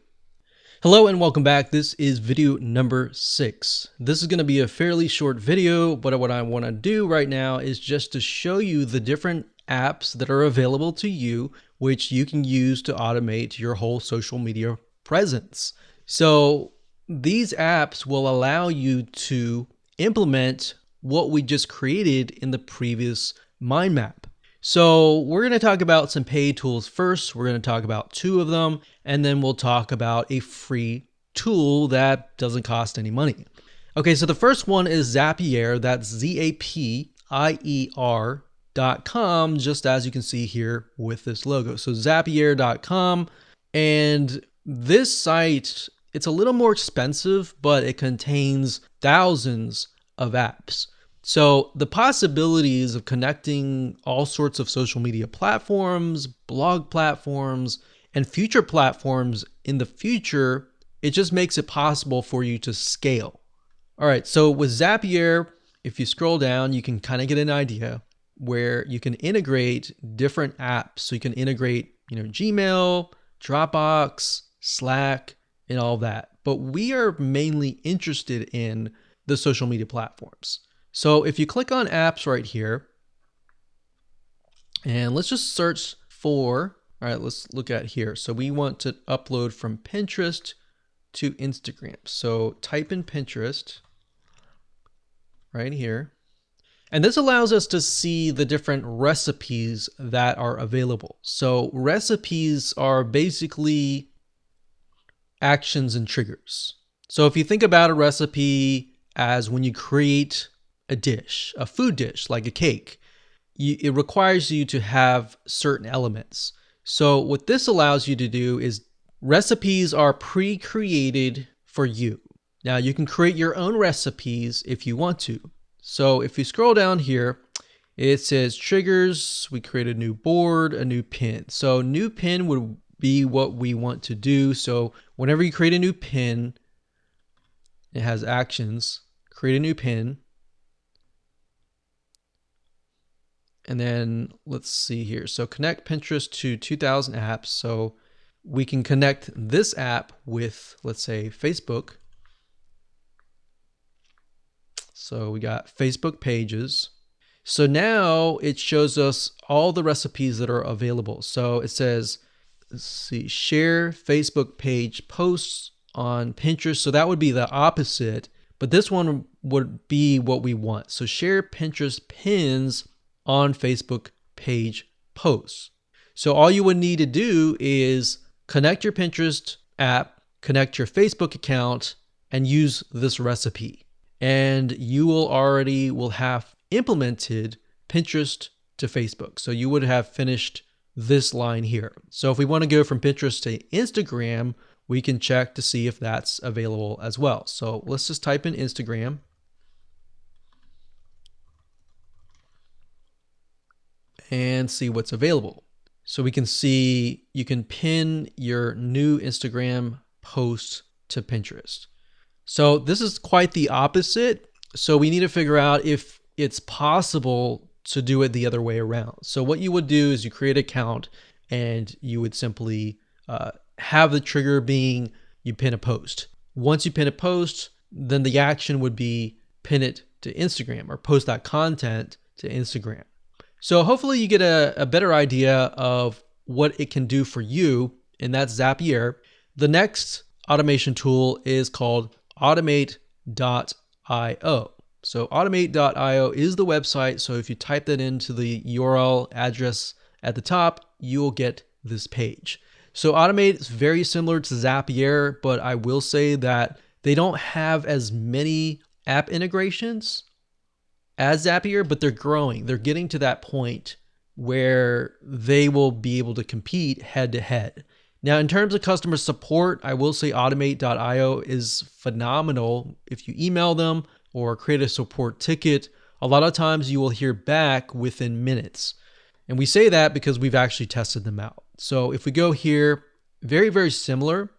Hello and welcome back. This is video number 6. This is going to be a fairly short video, but what I want to do right now is just to show you the different apps that are available to you, which you can use to automate your whole social media presence. So these apps will allow you to implement what we just created in the previous mind map. So we're going to talk about some paid tools first. We're going to talk about two of them, and then we'll talk about a free tool that doesn't cost any money. Okay, so the first one is Zapier. That's Zapier.com, just as you can see here with this logo. So Zapier.com, and this site, it's a little more expensive, but it contains thousands of apps. So the possibilities of connecting all sorts of social media platforms, blog platforms, and future platforms in the future, it just makes it possible for you to scale. All right, so with Zapier, if you scroll down, you can kind of get an idea where you can integrate different apps. So you can integrate, Gmail, Dropbox, Slack, and all that. But we are mainly interested in the social media platforms. So if you click on apps right here, and let's just search for, all right, let's look at here. So we want to upload from Pinterest to Instagram. So type in Pinterest right here. And this allows us to see the different recipes that are available. So recipes are basically actions and triggers. So if you think about a recipe as when you create a dish, a food dish like a cake, it requires you to have certain elements. So what this allows you to do is recipes are pre-created for you. Now you can create your own recipes if you want to. So if you scroll down here, it says triggers. We create a new board, a new pin. So new pin would be what we want to do. So whenever you create a new pin, it has actions, create a new pin. And then let's see here. So connect Pinterest to 2000 apps. So we can connect this app with, let's say, Facebook. So we got Facebook pages. So now it shows us all the recipes that are available. So it says, let's see, share Facebook page posts on Pinterest. So that would be the opposite, but this one would be what we want. So share Pinterest pins on Facebook page posts. So all you would need to do is connect your Pinterest app, connect your Facebook account, and use this recipe. And you will have implemented Pinterest to Facebook. So you would have finished this line here. So if we want to go from Pinterest to Instagram, we can check to see if that's available as well. So let's just type in Instagram. And see what's available. So we can see you can pin your new Instagram post to Pinterest. So this is quite the opposite. So we need to figure out if it's possible to do it the other way around. So what you would do is you create an account and you would simply have the trigger being you pin a post. Once you pin a post, then the action would be pin it to Instagram or post that content to Instagram. So hopefully you get a better idea of what it can do for you, and that's Zapier. The next automation tool is called Automate.io. So Automate.io is the website. So if you type that into the URL address at the top, you'll get this page. So Automate is very similar to Zapier, but I will say that they don't have as many app integrations as Zapier, but they're growing. They're getting to that point where they will be able to compete head to head. Now, in terms of customer support, I will say Automate.io is phenomenal. If you email them or create a support ticket, a lot of times you will hear back within minutes. And we say that because we've actually tested them out. So if we go here, very, very similar.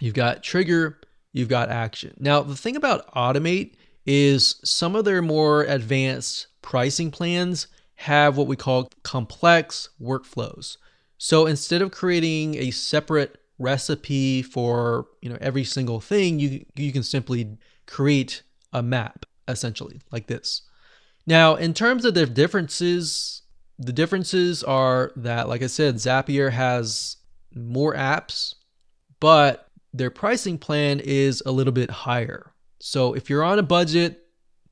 You've got trigger, you've got action. Now, the thing about Automate is some of their more advanced pricing plans have what we call complex workflows. So instead of creating a separate recipe for every single thing, you can simply create a map essentially like this. Now, in terms of the differences are that, like I said, Zapier has more apps, but their pricing plan is a little bit higher. So if you're on a budget,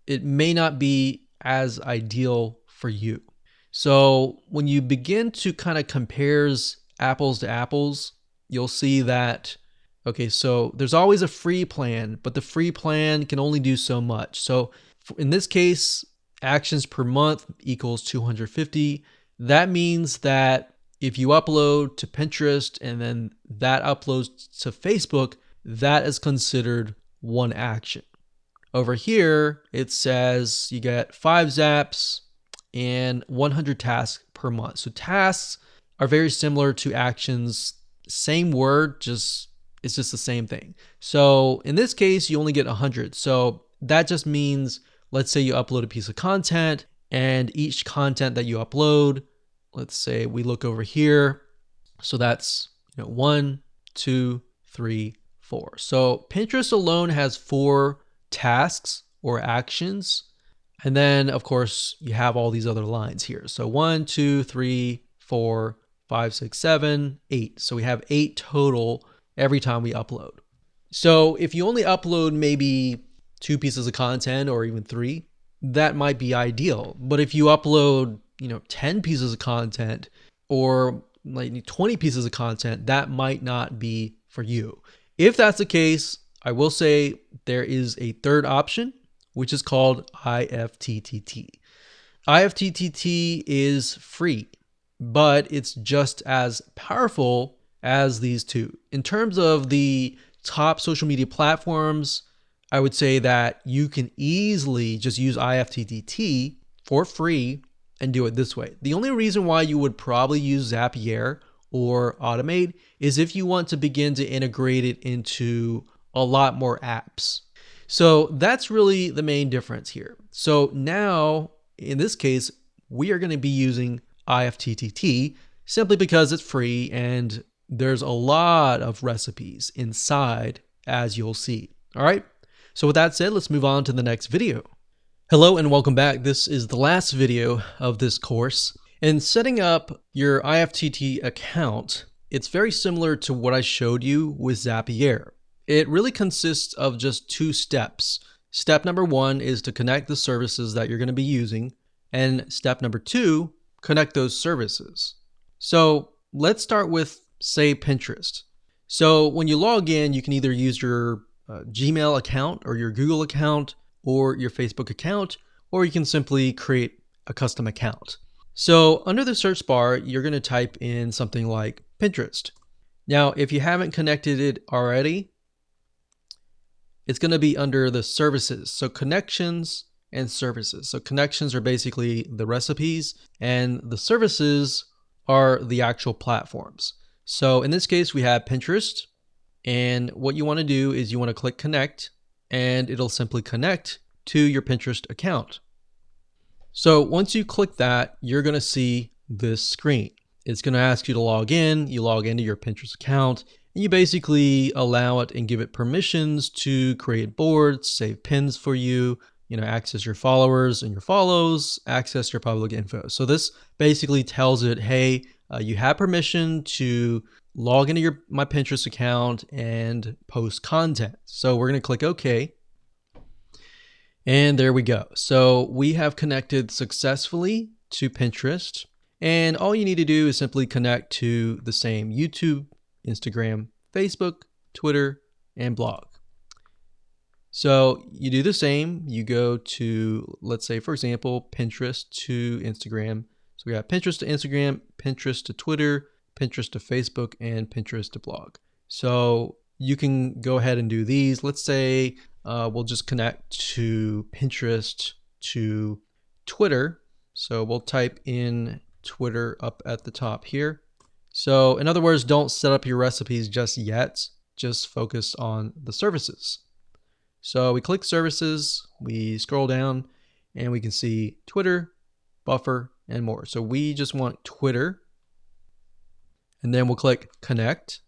it may not be as ideal for you. So when you begin to kind of compares apples to apples, you'll see that, okay, so there's always a free plan, but the free plan can only do so much. So in this case, actions per month equals 250. That means that if you upload to Pinterest and then that uploads to Facebook, that is considered one action. Over here, it says you get 5 zaps and 100 tasks per month. So tasks are very similar to actions, same word, it's just the same thing. So in this case, you only get 100. So that just means, let's say you upload a piece of content, and each content that you upload, let's say we look over here. So that's 1, 2, 3, 4. So Pinterest alone has 4 tasks or actions. And then of course you have all these other lines here. So 1, 2, 3, 4, 5, 6, 7, 8. So we have 8 total every time we upload. So if you only upload maybe 2 pieces of content or even 3, that might be ideal. But if you upload, 10 pieces of content or like 20 pieces of content, that might not be for you. If that's the case, I will say there is a third option, which is called IFTTT. IFTTT is free, but it's just as powerful as these two. In terms of the top social media platforms, I would say that you can easily just use IFTTT for free and do it this way. The only reason why you would probably use Zapier or Automate is if you want to begin to integrate it into a lot more apps. So that's really the main difference here. So now, in this case, we are going to be using IFTTT simply because it's free and there's a lot of recipes inside, as you'll see. All right. So with that said, let's move on to the next video. Hello and welcome back. This is the last video of this course. In setting up your IFTTT account, it's very similar to what I showed you with Zapier. It really consists of just 2 steps. Step number 1 is to connect the services that you're going to be using. And step number 2, connect those services. So let's start with, say, Pinterest. So when you log in, you can either use your Gmail account or your Google account or your Facebook account, or you can simply create a custom account. So under the search bar, you're going to type in something like Pinterest. Now, if you haven't connected it already, it's going to be under the services. So connections and services. So connections are basically the recipes and the services are the actual platforms. So in this case, we have Pinterest, and what you want to do is you want to click connect and it'll simply connect to your Pinterest account. So once you click that, you're going to see this screen. It's going to ask you to log in. You log into your Pinterest account and you basically allow it and give it permissions to create boards, save pins for you, access your followers and your follows, access your public info. So this basically tells it, hey, you have permission to log into my Pinterest account and post content. So we're going to click OK. And there we go. So we have connected successfully to Pinterest. And all you need to do is simply connect to the same YouTube, Instagram, Facebook, Twitter, and blog. So you do the same. You go to, let's say, for example, Pinterest to Instagram. So we have Pinterest to Instagram, Pinterest to Twitter, Pinterest to Facebook, and Pinterest to blog. So you can go ahead and do these. Let's say we'll just connect to Pinterest to Twitter. So we'll type in Twitter up at the top here. So in other words, don't set up your recipes just yet. Just focus on the services. So we click services, we scroll down, and we can see Twitter, Buffer, and more. So we just want Twitter. And then we'll click connect.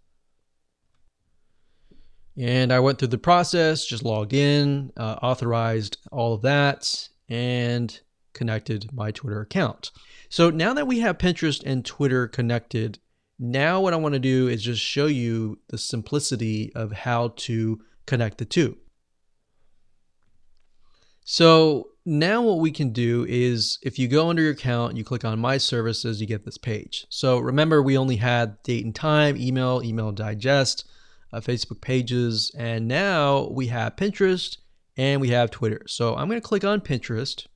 And I went through the process, just logged in, authorized all of that, and connected my Twitter account. So now that we have Pinterest and Twitter connected, Now what I want to do is just show you the simplicity of how to connect the two. So now what we can do is if you go under your account, you click on My Services, you get this page. So remember, we only had date and time, email digest, Facebook pages, and now we have Pinterest and we have Twitter. So I'm going to click on Pinterest,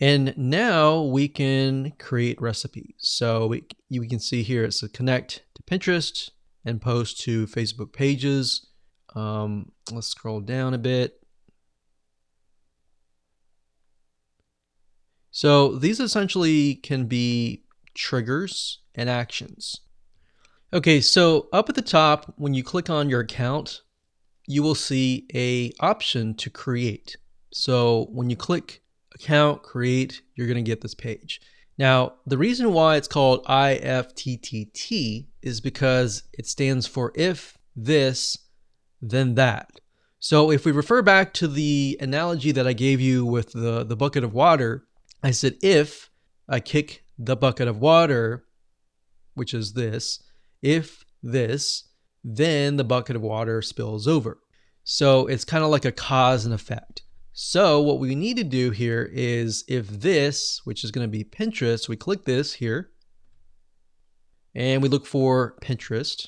and now we can create recipes. So we can see here it's a connect to Pinterest and post to Facebook pages. Let's scroll down a bit. So these essentially can be triggers and actions. Okay, so up at the top, when you click on your account, you will see an option to create. So when you click account, create, you're going to get this page. Now, the reason why it's called IFTTT is because it stands for if this, then that. So if we refer back to the analogy that I gave you with the bucket of water, I said, if I kick the bucket of water, which is this, if this, then the bucket of water spills over. So it's kind of like a cause and effect. So what we need to do here is if this, which is going to be Pinterest, we click this here and we look for Pinterest.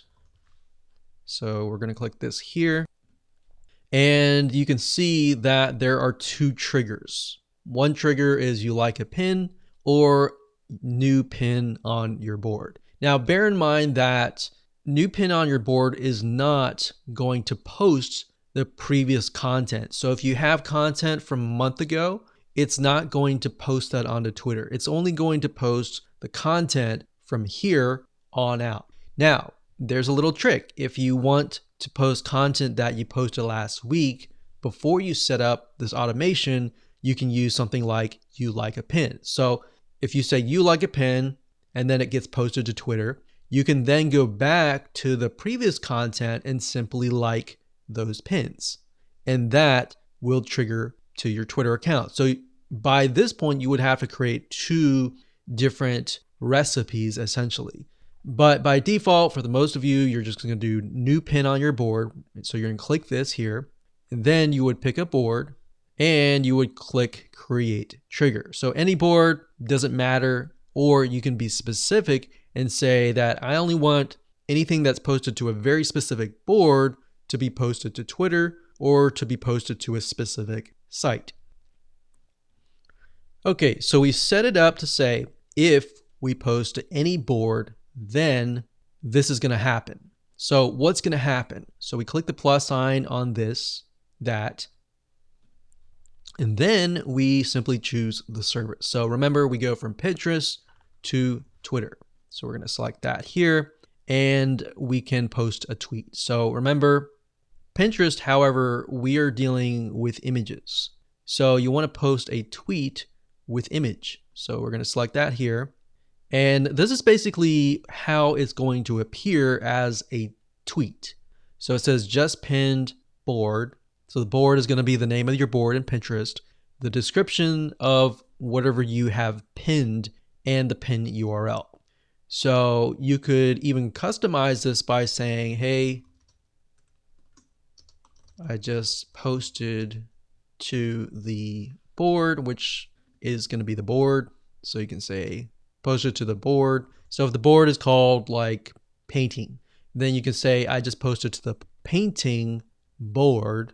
So we're going to click this here and you can see that there are two triggers. One trigger is you like a pin or new pin on your board. Now, bear in mind that new pin on your board is not going to post the previous content. So if you have content from a month ago, it's not going to post that onto Twitter. It's only going to post the content from here on out. Now, there's a little trick. If you want to post content that you posted last week, before you set up this automation, you can use something like you like a pin. So if you say you like a pin and then it gets posted to Twitter, you can then go back to the previous content and simply like those pins. And that will trigger to your Twitter account. So by this point, you would have to create two different recipes essentially. But by default, for the most of you, you're just going to do new pin on your board. So you're going to click this here, and then you would pick a board and you would click create trigger. So any board doesn't matter, or you can be specific and say that I only want anything that's posted to a very specific board to be posted to Twitter or to be posted to a specific site. Okay, so we set it up to say if we post to any board, then this is going to happen. So what's going to happen? So we click the plus sign on this, that, and then we simply choose the service. So remember, we go from Pinterest to Twitter. So we're going to select that here and we can post a tweet. So remember, Pinterest, however, we are dealing with images. So you want to post a tweet with image. So we're going to select that here. And this is basically how it's going to appear as a tweet. So it says just pinned board. So the board is going to be the name of your board in Pinterest, the description of whatever you have pinned, and the pin URL. So you could even customize this by saying, hey, I just posted to the board, which is going to be the board. So you can say posted to the board. So if the board is called like painting, then you can say I just posted to the painting board.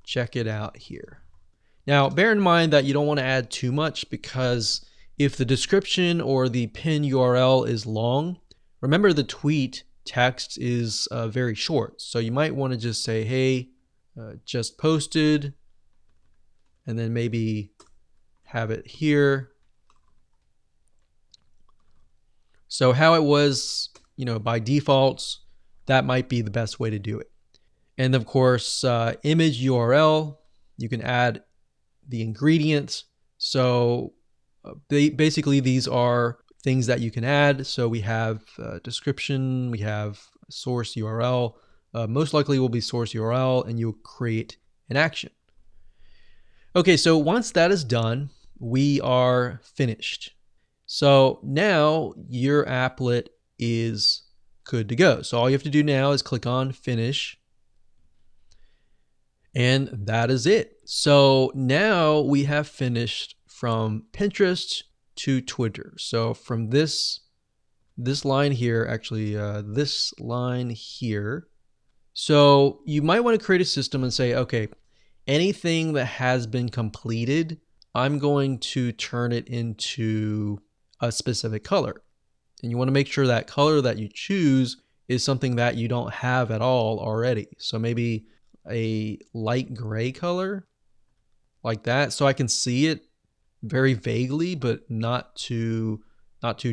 Check it out here. Now, bear in mind that you don't want to add too much, because if the description or the pin URL is long, remember the tweet text is very short. So you might want to just say, hey, just posted, and then maybe have it here. So how it was, by default, that might be the best way to do it. And of course, image URL, you can add the ingredients. So basically these are things that you can add. So we have description, we have source URL, most likely will be source URL, and you'll create an action. Okay, so once that is done, we are finished. So now your applet is good to go. So all you have to do now is click on finish, and that is it. So now we have finished from Pinterest to Twitter. So from this line here, actually this line here. So you might want to create a system and say, okay, anything that has been completed, I'm going to turn it into a specific color. And you want to make sure that color that you choose is something that you don't have at all already. So maybe a light gray color like that, so I can see it very vaguely, but not too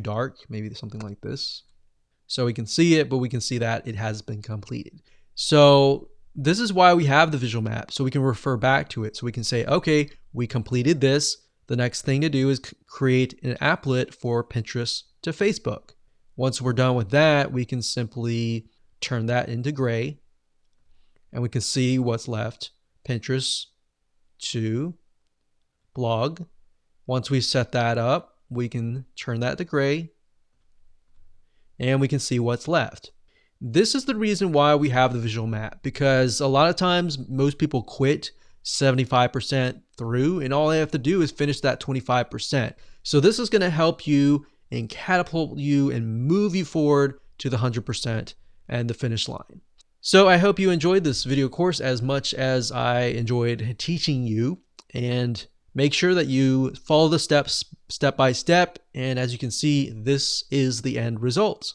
dark. Maybe something like this. So we can see it, but we can see that it has been completed. So this is why we have the visual map, so we can refer back to it. So we can say, okay, we completed this. The next thing to do is create an applet for Pinterest to Facebook. Once we're done with that, we can simply turn that into gray, and we can see what's left. Pinterest to blog. Once we set that up, we can turn that to gray, and we can see what's left. This is the reason why we have the visual map, because a lot of times most people quit 75% through, and all they have to do is finish that 25%. So this is going to help you and catapult you and move you forward to the 100% and the finish line. So I hope you enjoyed this video course as much as I enjoyed teaching you, and make sure that you follow the steps step by step. And as you can see, this is the end result.